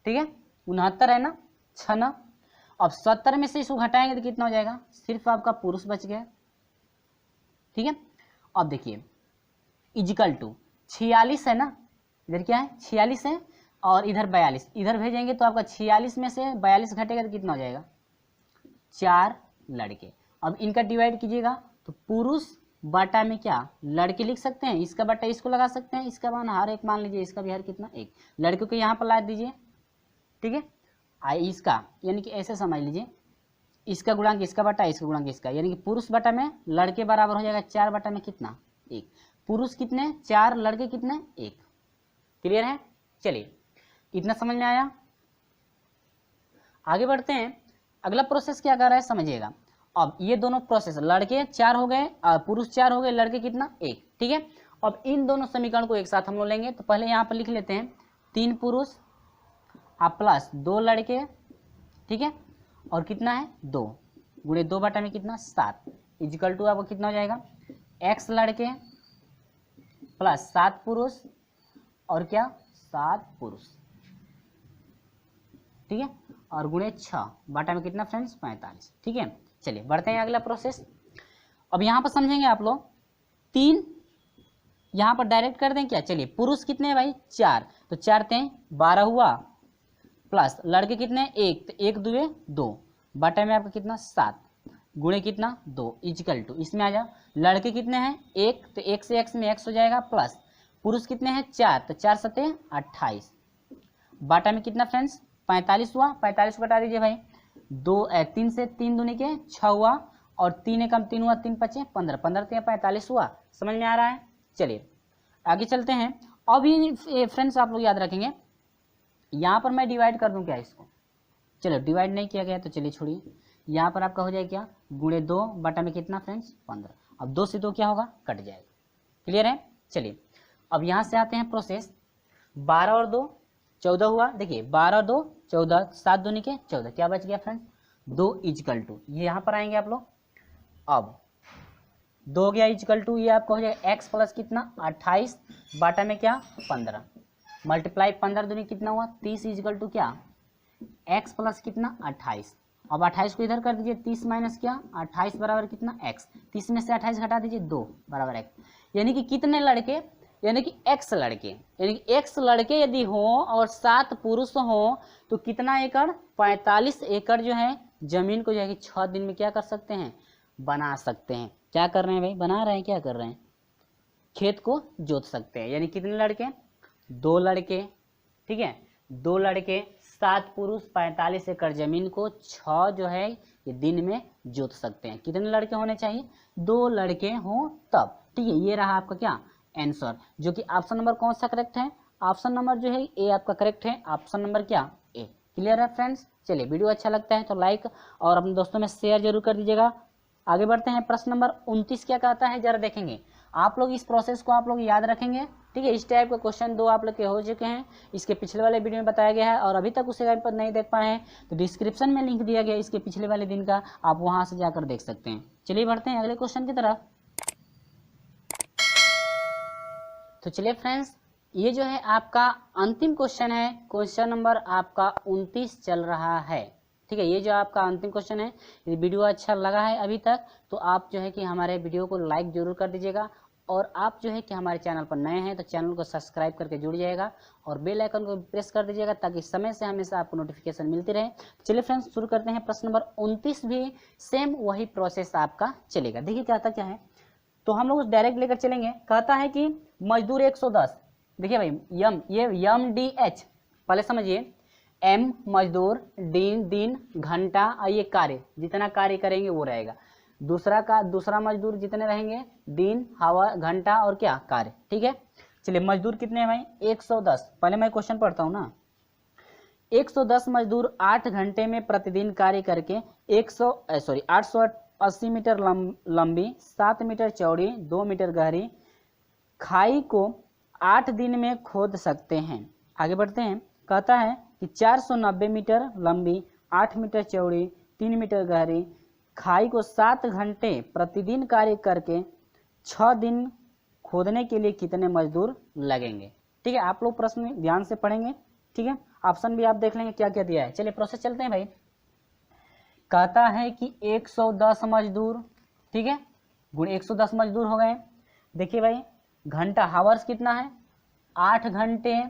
ठीक है 69 है ना 6 ना। अब 70 में से इसको घटाएंगे तो कितना हो जाएगा, सिर्फ आपका पुरुष बच गया। ठीक है अब देखिए इजिकल टू 46 है ना, इधर क्या है 46 है और इधर 42, इधर भेजेंगे तो आपका 46 में से 42 घटेगा तो कितना हो जाएगा 4 लड़के। अब इनका डिवाइड कीजिएगा तो पुरुष बटा में क्या लड़के लिख सकते हैं, इसका बटा इसको लगा सकते हैं, इसका मान हर एक मान लीजिए, इसका भी हर कितना 1 लड़कों को यहाँ पर ला दीजिए। ठीक है इसका यानी कि ऐसे समझ लीजिए, इसका गुणांक इसका बटा, इसका गुणांक इसका, यानी कि पुरुष बटा में लड़के बराबर हो जाएगा 4 बटा में कितना 1। पुरुष कितने 4 लड़के कितने 1। क्लियर है। चलिए इतना समझ में आया। आगे बढ़ते हैं, अगला प्रोसेस क्या कर रहा है समझिएगा। अब ये दोनों प्रोसेस लड़के 4 हो गए पुरुष 4 हो गए, लड़के कितना 1। ठीक है अब इन दोनों समीकरण को एक साथ हम लोग लेंगे। तो पहले यहाँ पर लिख लेते हैं 3 पुरुष प्लस 2 लड़के। ठीक है और कितना है 2 गुणे 2 बटा में कितना 7 इजिकल टू आपको कितना हो जाएगा x लड़के प्लस 7 पुरुष और क्या 7 पुरुष। ठीक है और गुणे 6 बटा में कितना फ्रेंड्स 45। ठीक है चलिए बढ़ते हैं अगला प्रोसेस। अब यहाँ पर समझेंगे आप लोग 3 यहाँ पर डायरेक्ट कर दें क्या। चलिए पुरुष कितने हैं भाई 4, तो 4 3 12 हुआ प्लस लड़के कितने 1, तो 1 2 2 बटा में आपका कितना 7 गुणे कितना 2 इजिकल टू इसमें आ जाओ लड़के कितने हैं 1, तो 1 से x में x हो जाएगा प्लस पुरुष कितने हैं 4, तो 4 7 28 बटा में कितना फ्रेंड्स 45 हुआ। 45 को बता दीजिए भाई 3 से 3 दूनी के 6 हुआ और 3 एकम 3 हुआ 3 5 15 15 3 45 हुआ। समझ में आ रहा है। चलिए आगे चलते हैं। अभी फ्रेंड्स आप लोग याद रखेंगे यहाँ पर मैं डिवाइड कर दूं क्या इसको, चलो डिवाइड नहीं किया गया तो चलिए छोड़िए, यहाँ पर आपका हो जाएगा क्या गुणे 2 बटा में कितना फ्रेंड्स 15। अब 2 से 2 क्या होगा कट जाएगा। क्लियर है। चलिए अब यहाँ से आते हैं प्रोसेस 12 और 2 14 हुआ। देखिए 12 और 2 14 7 दूनी के 14 क्या बच गया फ्रेंड्स 2 इजिकल टू ये यहाँ पर आएंगे आप लोग। अब 2 हो गया इजिकल टू ये आपको हो जाएगा x प्लस कितना 28 बटा में क्या 15 मल्टीप्लाई 15 दूनी कितना हुआ 30 इजिकल टू क्या x प्लस कितना 28। अब 28 को इधर कर दीजिए 30 माइनस क्या 28 बराबर कितना x, 30 में से 28 घटा दीजिए 2 बराबर x, यानी कि कितने लड़के यानी कि x लड़के, यानी कि x लड़के यदि हो और 7 पुरुष हो तो कितना एकड़ 45 एकड़ जो है जमीन को जो है 6 दिन में क्या कर सकते हैं बना सकते हैं। क्या कर रहे हैं भाई बना रहे हैं, क्या कर रहे हैं खेत को जोत सकते हैं। यानी कितने लड़के 2 लड़के। ठीक है 2 लड़के 7 पुरुष 45 एकड़ जमीन को 6 जो है ये दिन में जोत सकते हैं। कितने लड़के होने चाहिए 2 लड़के हों तब। ठीक है ये रहा आपका क्या आंसर, जो कि ऑप्शन नंबर कौन सा करेक्ट है ऑप्शन नंबर जो है ए आपका करेक्ट है, ऑप्शन नंबर क्या ए। क्लियर है फ्रेंड्स। चलिए वीडियो अच्छा लगता है तो लाइक और अपने दोस्तों में शेयर जरूर कर दीजिएगा। आगे बढ़ते हैं, प्रश्न नंबर 29 क्या कहता है जरा देखेंगे। आप लोग इस प्रोसेस को आप लोग याद रखेंगे, ठीक है। इस टाइप का क्वेश्चन 2 आप लोग के हो चुके हैं, इसके पिछले वाले वीडियो में बताया गया है, और अभी तक उसे पर नहीं देख पाए हैं तो डिस्क्रिप्शन में लिंक दिया गया इसके पिछले वाले दिन का, आप वहां से जाकर देख सकते हैं। चलिए बढ़ते हैं अगले क्वेश्चन की तरफ। तो चलिए फ्रेंड्स, ये जो है आपका अंतिम क्वेश्चन है, क्वेश्चन नंबर आपका 29 चल रहा है, ठीक है। ये जो आपका अंतिम क्वेश्चन है, यदि वीडियो अच्छा लगा है अभी तक तो आप जो है कि हमारे वीडियो को लाइक जरूर कर दीजिएगा, और आप जो है कि हमारे चैनल पर नए हैं तो चैनल को सब्सक्राइब करके जुड़ जाएगा और बेल आइकन को प्रेस कर दीजिएगा ताकि समय से हमेशा आपको नोटिफिकेशन मिलती रहे। चलिए फ्रेंड्स शुरू करते हैं। प्रश्न नंबर 29 भी सेम वही प्रोसेस आपका चलेगा। देखिए कहता क्या है, तो हम लोग डायरेक्ट लेकर चलेंगे। कहता है कि मजदूर 110, देखिए भाई यम, ये यम डी एच पहले समझिए, एम मजदूर, दिन घंटा, और ये कार्य जितना कार्य करेंगे वो रहेगा। दूसरा मजदूर जितने रहेंगे, दिन, हावर, घंटा और क्या कार्य, ठीक है। चलिए मजदूर कितने हैं भाई 110। पहले मैं क्वेश्चन पढ़ता हूँ ना। 110 मजदूर 8 घंटे में प्रतिदिन कार्य करके 880 मीटर लंबी, 7 मीटर चौड़ी, 2 मीटर गहरी खाई को 8 दिन में खोद सकते हैं। आगे बढ़ते हैं। कहता है कि 490 मीटर लंबी, 8 मीटर चौड़ी, 3 मीटर गहरी खाई को 7 घंटे प्रतिदिन कार्य करके 6 दिन खोदने के लिए कितने मजदूर लगेंगे, ठीक है। आप लोग प्रश्न ध्यान से पढ़ेंगे, ठीक है। ऑप्शन भी आप देख लेंगे क्या क्या दिया है। चलिए प्रोसेस चलते हैं भाई। कहता है कि 110 मजदूर, ठीक है, गुण 110 मजदूर हो गए। देखिए भाई घंटा हावर्स कितना है 8 घंटे,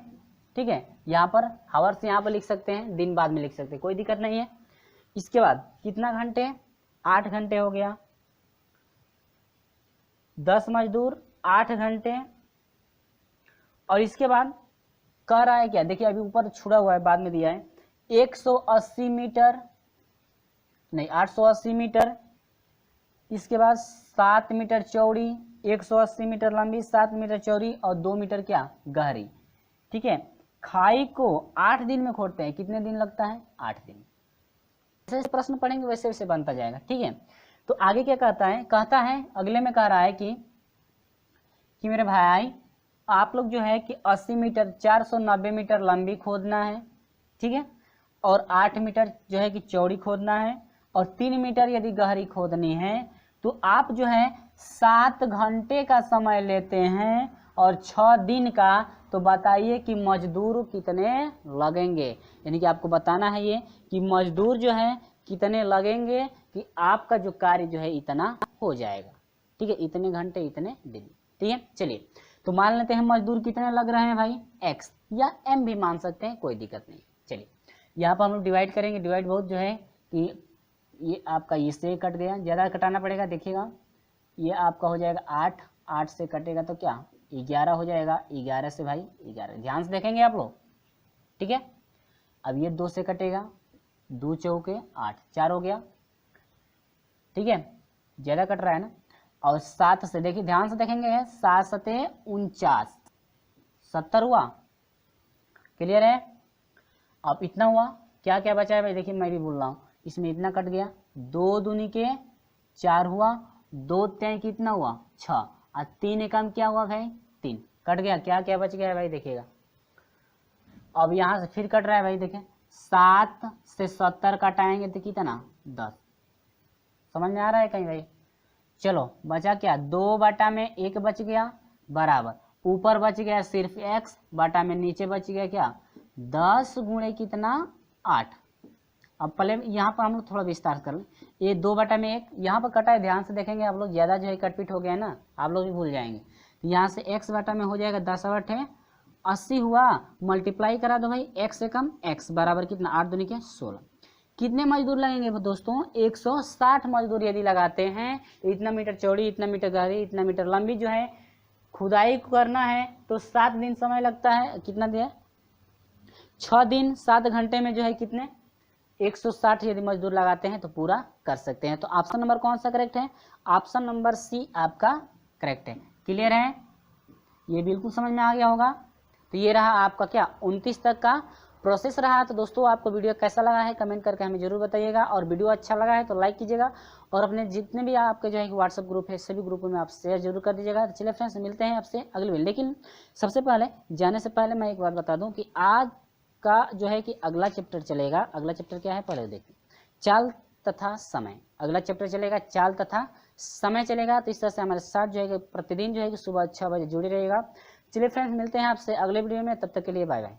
ठीक है। यहाँ पर हावर्स यहाँ पर लिख सकते हैं, दिन बाद में लिख सकते हैं, कोई दिक्कत नहीं है। इसके बाद कितना घंटे 8 घंटे हो गया, 10 मजदूर 8 घंटे, और इसके बाद कह रहा है क्या, देखिए अभी ऊपर छुड़ा हुआ है बाद में दिया है 180 मीटर नहीं 880 मीटर, इसके बाद 7 मीटर चौड़ी, 180 मीटर लंबी, 7 मीटर चौड़ी और 2 मीटर क्या गहरी, ठीक है। खाई को 8 दिन में खोदते हैं, कितने दिन लगता है 8 दिन। जैसे प्रश्न पढ़ेंगे वैसे वैसे बनता जाएगा, ठीक है। तो आगे क्या कहता है, कहता है अगले में कह रहा है कि मेरे भाई आप लोग जो है कि 80 मीटर 490 मीटर लंबी खोदना है, ठीक है, और 8 मीटर जो है कि चौड़ी खोदना है, और 3 मीटर यदि गहरी खोदनी है तो आप जो है 7 घंटे का समय लेते हैं और 6 दिन का। तो बताइए कि मजदूर कितने लगेंगे, यानी कि आपको बताना है ये कि मजदूर जो है कितने लगेंगे कि आपका जो कार्य जो है इतना हो जाएगा, ठीक है, इतने घंटे इतने दिन, ठीक है। चलिए तो मान लेते हैं मजदूर कितने लग रहे हैं भाई एक्स, या एम भी मान सकते हैं, कोई दिक्कत नहीं। चलिए यहाँ पर हम लोग डिवाइड करेंगे, डिवाइड बहुत जो है कि ये आपका इससे कट गया, ज़्यादा कटाना पड़ेगा, देखिएगा ये आपका हो जाएगा 8, 8 से कटेगा तो क्या 11 हो जाएगा, 11 से भाई 11, ध्यान से देखेंगे आप लोग, ठीक है। अब ये 2 से कटेगा, 2 चौके 8, 4 हो गया, ठीक है, ज़्यादा कट रहा है ना। और 7 से देखिए ध्यान से देखेंगे, 7 सते 49, 70 हुआ, क्लियर है। अब इतना हुआ, क्या क्या बचा है भाई, देखिए मैं भी बोल रहा हूँ, इसमें इतना कट गया, 2 दूनी के 4 हुआ, 2 तें कितना हुआ 6, और 3 एकम क्या हुआ भाई 3, कट गया, क्या क्या बच गया है भाई देखिएगा। अब यहाँ से फिर कट रहा है भाई, देखिए 7 से 70 कटाएंगे तो कितना 10, समझ में आ रहा है कहीं भाई। चलो बचा क्या 2 बटा में 1 बच गया बराबर, ऊपर बच गया सिर्फ x बटा में नीचे बच गया क्या 10 गुणे कितना 8। अब पहले यहाँ पर हम लोग थोड़ा विस्तार कर लें, ये 2 बटा में 1 यहाँ पर कटा है, ध्यान से देखेंगे आप लोग, ज़्यादा जो है कटपीट हो गया है ना, आप लोग भी भूल जाएंगे। तो यहाँ से x बटा में हो जाएगा 10 बटे 80 हुआ, मल्टीप्लाई करा दो भाई x से कम x बराबर कितना 8 दूनी के 16। कितने मजदूर लगेंगे दोस्तों 160 मजदूर यदि लगाते हैं तो इतना मीटर चौड़ी, इतना मीटर गहरी, इतना मीटर लंबी जो है खुदाई करना है तो 7 दिन समय लगता है, कितना दिया 6 दिन 7 घंटे में जो है कितने 160 यदि मजदूर लगाते हैं तो पूरा कर सकते हैं। तो ऑप्शन नंबर कौन सा करेक्ट है, ऑप्शन नंबर सी आपका करेक्ट है। क्लियर है, ये बिल्कुल समझ में आ गया होगा। तो ये रहा आपका क्या 29 तक का प्रोसेस रहा। तो दोस्तों आपको वीडियो कैसा लगा है कमेंट करके हमें जरूर बताइएगा, और वीडियो अच्छा लगा है तो लाइक कीजिएगा, और अपने जितने भी आपके जो है व्हाट्सअप ग्रुप है सभी ग्रुपों में आप शेयर जरूर कर दीजिएगा। तो चलिए फ्रेंड्स मिलते हैं आपसे अगले वीडियो। लेकिन सबसे पहले जाने से पहले मैं एक बात बता दूं कि आज का जो है कि अगला चैप्टर चलेगा। अगला चैप्टर क्या है पहले देखिए, चाल तथा समय। अगला चैप्टर चलेगा चाल तथा समय चलेगा। तो इस तरह से हमारे साथ जो है कि प्रतिदिन जो है कि सुबह 6 बजे जुड़े रहेगा। चलिए फ्रेंड्स मिलते हैं आपसे अगले वीडियो में, तब तक के लिए बाय बाय।